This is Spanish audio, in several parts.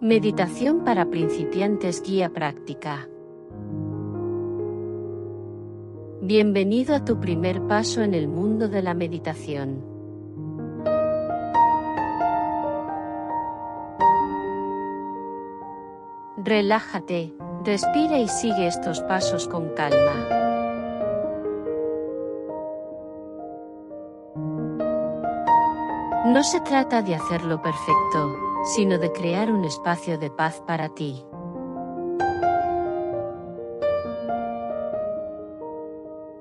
Meditación para principiantes, guía práctica. Bienvenido a tu primer paso en el mundo de la meditación. Relájate, respira y sigue estos pasos con calma. No se trata de hacerlo perfecto, sino de crear un espacio de paz para ti.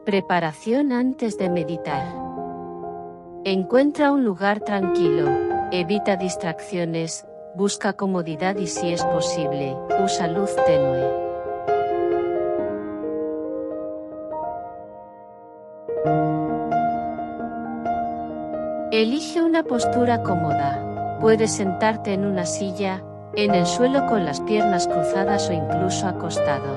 Preparación antes de meditar. Encuentra un lugar tranquilo, evita distracciones, busca comodidad y si es posible, usa luz tenue. Elige una postura cómoda. Puedes sentarte en una silla, en el suelo con las piernas cruzadas o incluso acostado.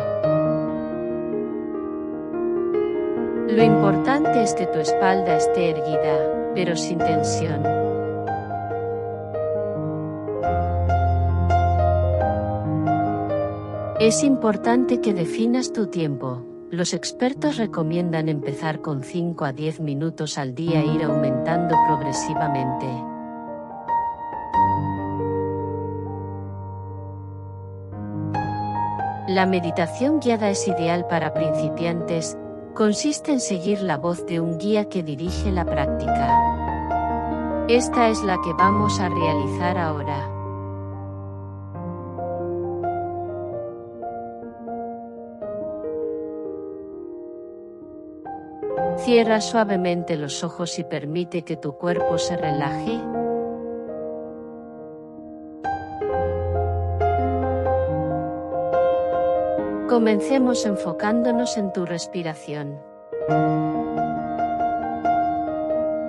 Lo importante es que tu espalda esté erguida, pero sin tensión. Es importante que definas tu tiempo. Los expertos recomiendan empezar con 5 a 10 minutos al día e ir aumentando progresivamente. La meditación guiada es ideal para principiantes. Consiste en seguir la voz de un guía que dirige la práctica. Esta es la que vamos a realizar ahora. Cierra suavemente los ojos y permite que tu cuerpo se relaje. Comencemos enfocándonos en tu respiración.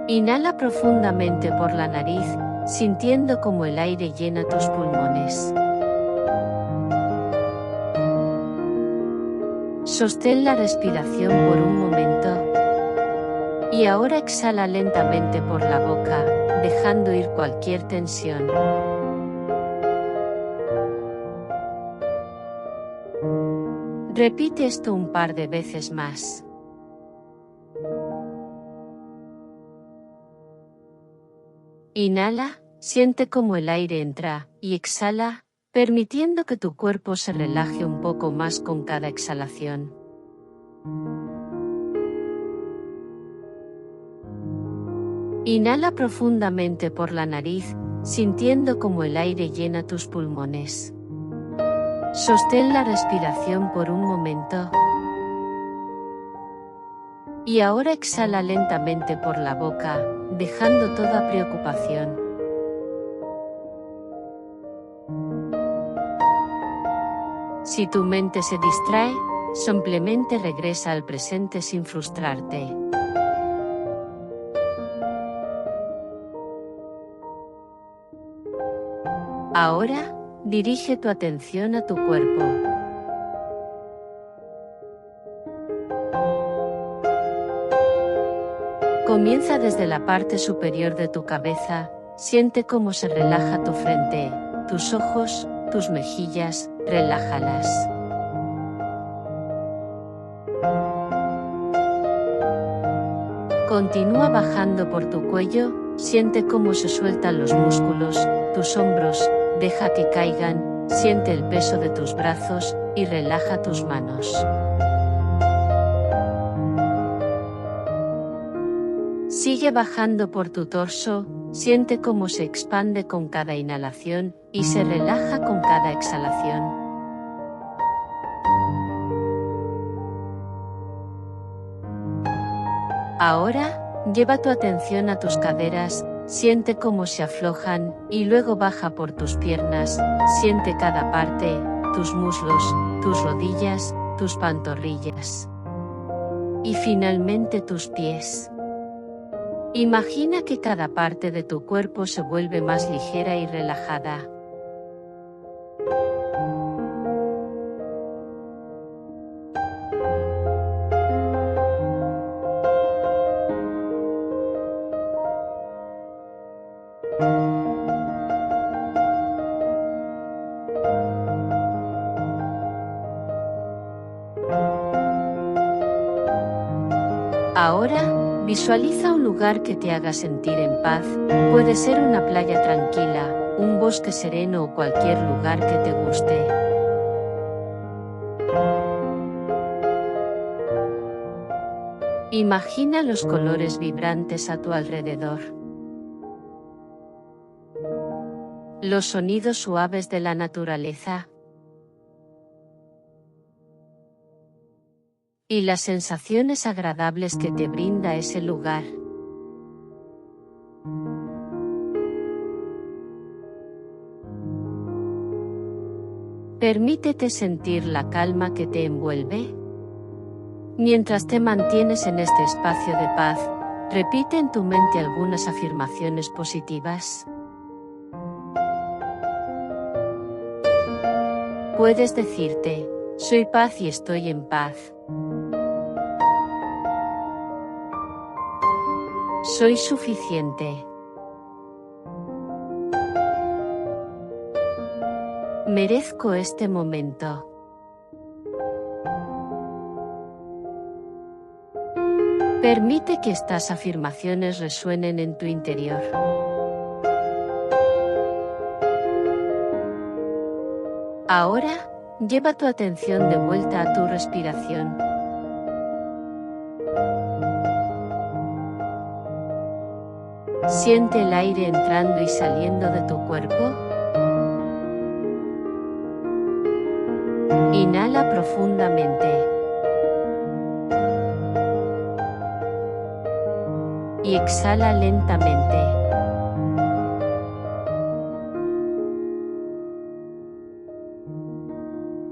Inhala profundamente por la nariz, sintiendo cómo el aire llena tus pulmones. Sostén la respiración por un momento. Y ahora exhala lentamente por la boca, dejando ir cualquier tensión. Repite esto un par de veces más. Inhala, siente cómo el aire entra, y exhala, permitiendo que tu cuerpo se relaje un poco más con cada exhalación. Inhala profundamente por la nariz, sintiendo cómo el aire llena tus pulmones. Sostén la respiración por un momento. Y ahora exhala lentamente por la boca, dejando toda preocupación. Si tu mente se distrae, simplemente regresa al presente sin frustrarte. Ahora, dirige tu atención a tu cuerpo. Comienza desde la parte superior de tu cabeza, siente cómo se relaja tu frente, tus ojos, tus mejillas, relájalas. Continúa bajando por tu cuello, siente cómo se sueltan los músculos, tus hombros, deja que caigan, siente el peso de tus brazos, y relaja tus manos. Sigue bajando por tu torso, siente cómo se expande con cada inhalación, y se relaja con cada exhalación. Ahora, lleva tu atención a tus caderas, siente cómo se aflojan, y luego baja por tus piernas, siente cada parte, tus muslos, tus rodillas, tus pantorrillas. Y finalmente tus pies. Imagina que cada parte de tu cuerpo se vuelve más ligera y relajada. Ahora, visualiza un lugar que te haga sentir en paz, puede ser una playa tranquila, un bosque sereno o cualquier lugar que te guste. Imagina los colores vibrantes a tu alrededor. Los sonidos suaves de la naturaleza. Y las sensaciones agradables que te brinda ese lugar. Permítete sentir la calma que te envuelve. Mientras te mantienes en este espacio de paz, repite en tu mente algunas afirmaciones positivas. Puedes decirte, soy paz y estoy en paz. Soy suficiente. Merezco este momento. Permite que estas afirmaciones resuenen en tu interior. Ahora, lleva tu atención de vuelta a tu respiración. Siente el aire entrando y saliendo de tu cuerpo. Inhala profundamente. Y exhala lentamente.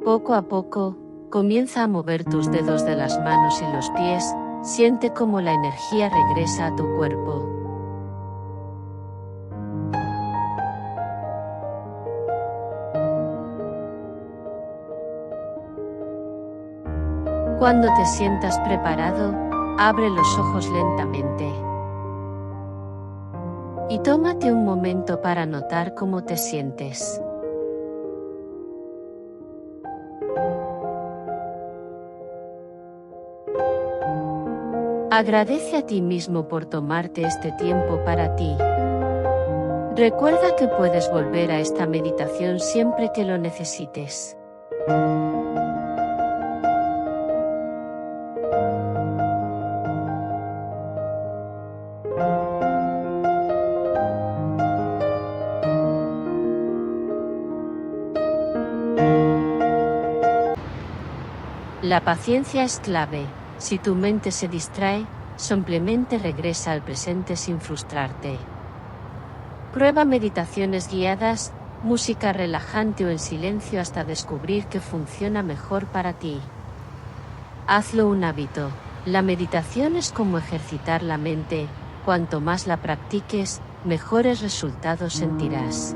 Poco a poco, comienza a mover tus dedos de las manos y los pies, siente cómo la energía regresa a tu cuerpo. Cuando te sientas preparado, abre los ojos lentamente. Y tómate un momento para notar cómo te sientes. Agradece a ti mismo por tomarte este tiempo para ti. Recuerda que puedes volver a esta meditación siempre que lo necesites. La paciencia es clave. Si tu mente se distrae, simplemente regresa al presente sin frustrarte. Prueba meditaciones guiadas, música relajante o en silencio hasta descubrir qué funciona mejor para ti. Hazlo un hábito. La meditación es como ejercitar la mente, cuanto más la practiques, mejores resultados sentirás.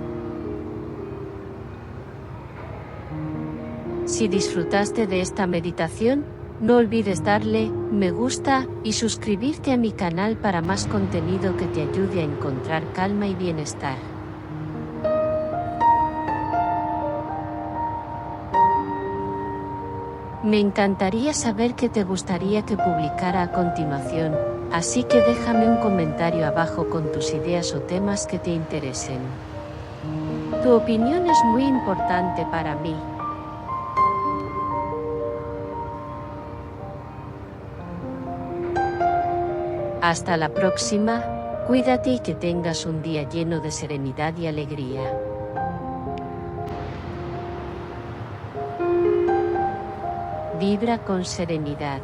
Si disfrutaste de esta meditación, no olvides darle me gusta y suscribirte a mi canal para más contenido que te ayude a encontrar calma y bienestar. Me encantaría saber qué te gustaría que publicara a continuación, así que déjame un comentario abajo con tus ideas o temas que te interesen. Tu opinión es muy importante para mí. Hasta la próxima, cuídate y que tengas un día lleno de serenidad y alegría. Vibra con serenidad.